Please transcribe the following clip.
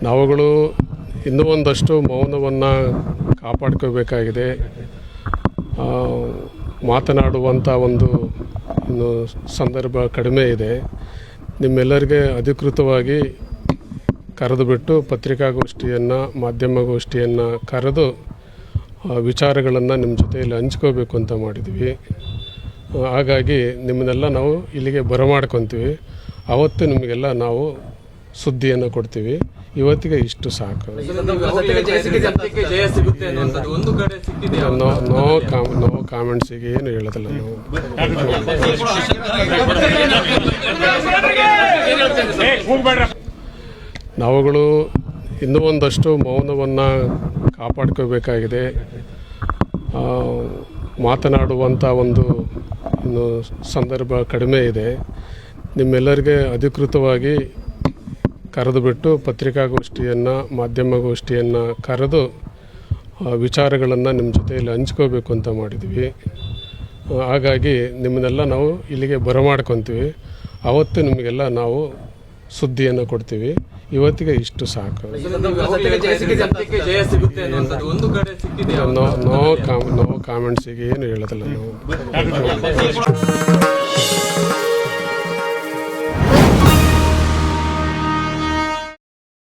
ನಾವುಗಳು ಇನ್ನೂ ಒಂದಷ್ಟು ಮೌನವನ್ನು ಕಾಪಾಡ್ಕೋಬೇಕಾಗಿದೆ. ಮಾತನಾಡುವಂಥ ಒಂದು ಇನ್ನು ಸಂದರ್ಭ ಕಡಿಮೆ ಇದೆ. ನಿಮ್ಮೆಲ್ಲರಿಗೆ ಅಧಿಕೃತವಾಗಿ ಕರೆದು ಬಿಟ್ಟು ಪತ್ರಿಕಾಗೋಷ್ಠಿಯನ್ನು, ಮಾಧ್ಯಮಗೋಷ್ಠಿಯನ್ನು ಕರೆದು ವಿಚಾರಗಳನ್ನು ನಿಮ್ಮ ಜೊತೆಯಲ್ಲಿ ಹಂಚ್ಕೋಬೇಕು ಅಂತ ಮಾಡಿದ್ವಿ. ಹಾಗಾಗಿ ನಿಮ್ಮನ್ನೆಲ್ಲ ನಾವು ಇಲ್ಲಿಗೆ ಬರಮಾಡ್ಕೊತೀವಿ. ಅವತ್ತು ನಿಮಗೆಲ್ಲ ನಾವು ಸುದ್ದಿಯನ್ನು ಕೊಡ್ತೀವಿ. ಇವತ್ತಿಗೆ ಇಷ್ಟು ಸಾಕು. ನೋ ಕಾಮೆಂಟ್ಸಿಗೆ ಏನು ಹೇಳೋದಿಲ್ಲ ನಾವು. ನಾವುಗಳು ಇನ್ನೂ ಒಂದಷ್ಟು ಮೌನವನ್ನು ಕಾಪಾಡ್ಕೋಬೇಕಾಗಿದೆ. ಮಾತನಾಡುವಂಥ ಒಂದು ಇನ್ನು ಸಂದರ್ಭ ಕಡಿಮೆ ಇದೆ. ನಿಮ್ಮೆಲ್ಲರಿಗೆ ಅಧಿಕೃತವಾಗಿ ಕರೆದು ಬಿಟ್ಟು ಪತ್ರಿಕಾಗೋಷ್ಠಿಯನ್ನು, ಮಾಧ್ಯಮಗೋಷ್ಠಿಯನ್ನು ಕರೆದು ವಿಚಾರಗಳನ್ನು ನಿಮ್ಮ ಜೊತೆಯಲ್ಲಿ ಹಂಚ್ಕೋಬೇಕು ಅಂತ ಮಾಡಿದ್ವಿ. ಹಾಗಾಗಿ ನಿಮ್ಮನ್ನೆಲ್ಲ ನಾವು ಇಲ್ಲಿಗೆ ಬರಮಾಡ್ಕೊತೀವಿ. ಅವತ್ತು ನಿಮಗೆಲ್ಲ ನಾವು ಸುದ್ದಿಯನ್ನು ಕೊಡ್ತೀವಿ. ಇವತ್ತಿಗೆ ಇಷ್ಟು ಸಾಕು. ನೋ ಕಾಮೆಂಟ್ಸಿಗೆ ಏನು ಹೇಳೋದಿಲ್ಲ ನಾವು.